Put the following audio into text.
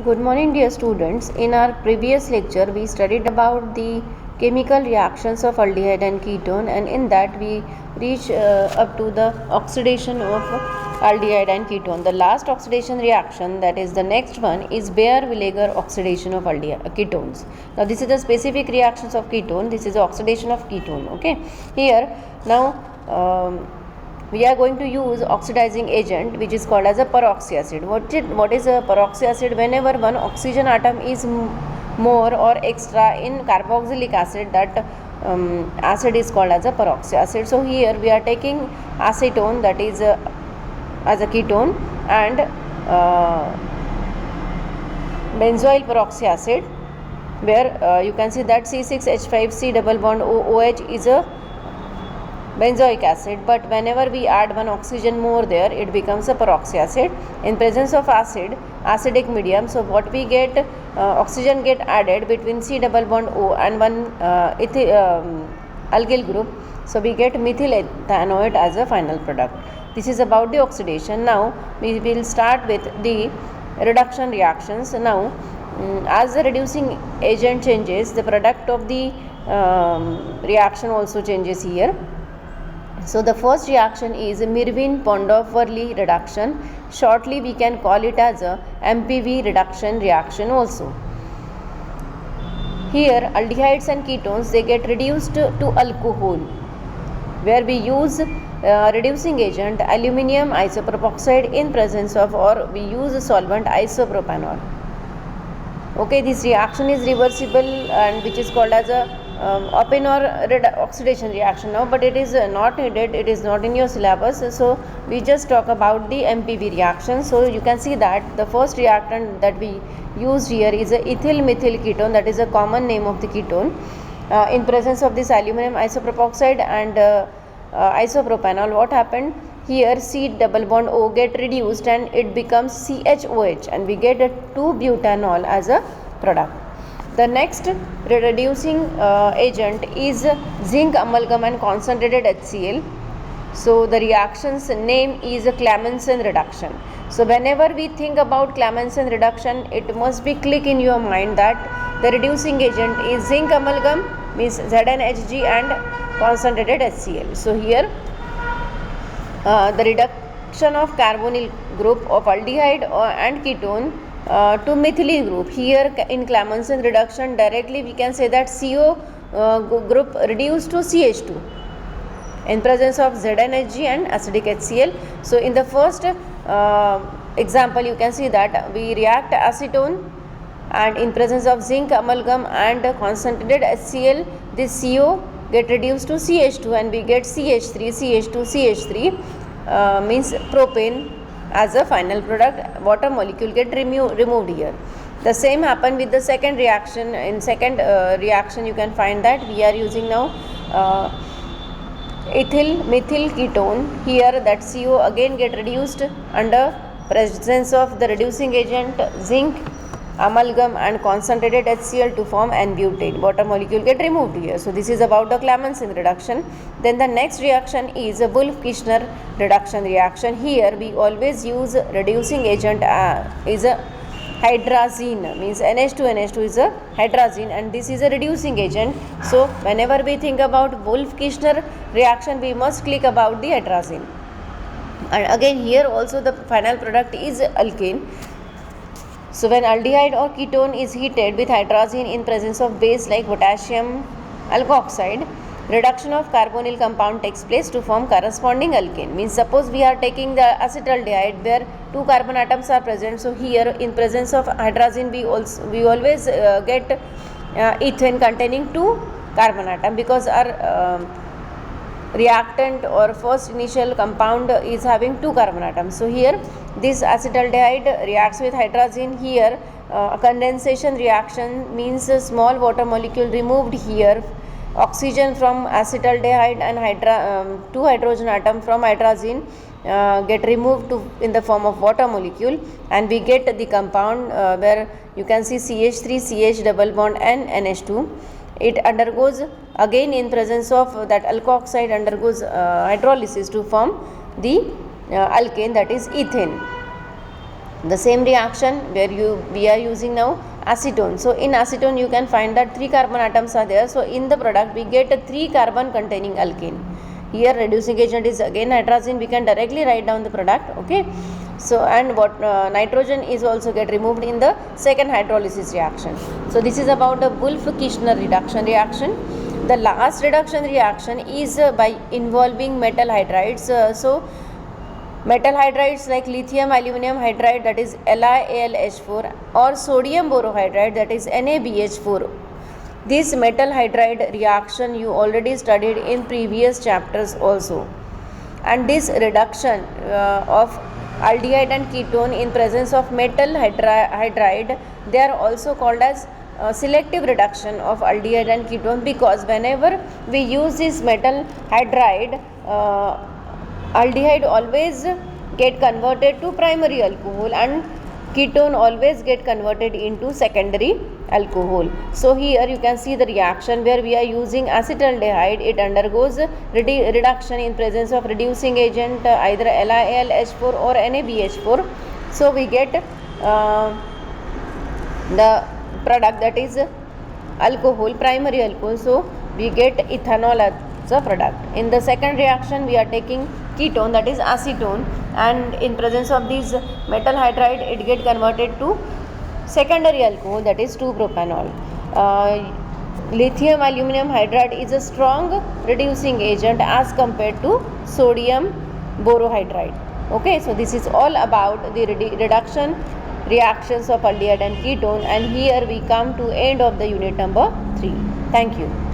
Good morning, dear students. In our previous lecture, we studied about the chemical reactions of aldehyde and ketone, and in that we reach up to the oxidation of aldehyde and ketone. The last oxidation reaction, that is the next one, is Baeyer-Williger oxidation of ketones. Now, this is the specific reactions of ketone. This is the oxidation of ketone. Okay, here now. We are going to use oxidizing agent which is called as a peroxyacid. What is a peroxyacid? Whenever one oxygen atom is more or extra in carboxylic acid, that acid is called as a peroxyacid. So here we are taking acetone, that is as a ketone, and benzoyl peroxyacid, where you can see that C6H5C double bond OH is a benzoic acid, but whenever we add one oxygen more there, it becomes a peroxyacid. In presence of acidic medium, so what we get, oxygen get added between C double bond O and one alkyl group, so we get methyl ethanoate as a final product. This is about the oxidation. Now we will start with the reduction reactions. Now as the reducing agent changes, the product of the reaction also changes here. So the first reaction is Mirvin-Pondov-Verley reduction. Shortly we can call it as a MPV reduction reaction also. Here aldehydes and ketones, they get reduced to alcohol, where we use reducing agent aluminium isopropoxide in presence of, or we use solvent isopropanol. Okay, this reaction is reversible and which is called as a Oppenauer oxidation reaction now, but it is not needed, it is not in your syllabus, so we just talk about the MPV reaction. So you can see that the first reactant that we used here is a ethyl methyl ketone, that is a common name of the ketone. In presence of this aluminum isopropoxide and isopropanol, what happened here? C double bond O get reduced and it becomes CHOH, and we get a 2-butanol as a product. The next reducing agent is zinc amalgam and concentrated HCl. So the reaction's name is a Clemmensen reduction. So whenever we think about Clemmensen reduction, it must be click in your mind that the reducing agent is zinc amalgam, means ZnHg, and concentrated HCl. So here the reduction of carbonyl group of aldehyde and ketone to methyl group. Here in Clemmensen reduction, directly we can say that CO group reduced to CH2 in presence of ZnHg and acidic HCl. So in the first example, you can see that we react acetone, and in presence of zinc amalgam and concentrated HCl, this CO get reduced to CH2 and we get CH3, CH2, CH3 means propane as a final product. Water molecule get removed here. The same happen with the second reaction. In second reaction, you can find that we are using now ethyl methyl ketone. Here that CO again get reduced under presence of the reducing agent zinc amalgam and concentrated HCl to form N-butane. Water molecule get removed here. So this is about the Clemmensen reduction. Then the next reaction is a Wolff-Kishner reduction reaction. Here we always use reducing agent is a hydrazine, means NH2 is a hydrazine, and this is a reducing agent. So whenever we think about Wolff-Kishner reaction, we must click about the hydrazine. And again here also the final product is alkane. So when aldehyde or ketone is heated with hydrazine in presence of base like potassium alkoxide, reduction of carbonyl compound takes place to form corresponding alkane. Means suppose we are taking the acetaldehyde where 2 carbon atoms are present. So here in presence of hydrazine we always get ethane containing 2 carbon atom, because our reactant or first initial compound is having 2 carbon atoms. So here this acetaldehyde reacts with hydrazine. Here condensation reaction means a small water molecule removed here, oxygen from acetaldehyde and 2 hydrogen atom from hydrazine get removed in the form of water molecule, and we get the compound where you can see CH3 CH double bond and NH2. It undergoes again in presence of that alkoxide undergoes hydrolysis to form the alkane, that is ethane. The same reaction where we are using now acetone. So in acetone you can find that 3 carbon atoms are there. So in the product we get a 3 carbon containing alkane. Here reducing agent is again nitrazine. We can directly write down the product. Okay. So and what nitrogen is also get removed in the second hydrolysis reaction. So this is about the Wolff-Kishner reduction reaction. The last reduction reaction is by involving metal hydrides. Metal hydrides like lithium aluminum hydride, that is LiAlH4, or sodium borohydride, that is NaBH4. This metal hydride reaction you already studied in previous chapters also. And this reduction of aldehyde and ketone in presence of metal hydride, they are also called as selective reduction of aldehyde and ketone, because whenever we use this metal hydride, aldehyde always get converted to primary alcohol and ketone always get converted into secondary alcohol. So here you can see the reaction where we are using acetaldehyde. It undergoes reduction in presence of reducing agent either LiAlH4 or NaBH4. So we get the product, that is alcohol, primary alcohol. So we get ethanol as a product. In the second reaction we are taking ketone, that is acetone, and in presence of these metal hydride it get converted to secondary alcohol, that is 2-propanol. Lithium aluminum hydride is a strong reducing agent as compared to sodium borohydride. Okay, so this is all about the reduction reactions of aldehyde and ketone, and here we come to end of the unit number 3. Thank you.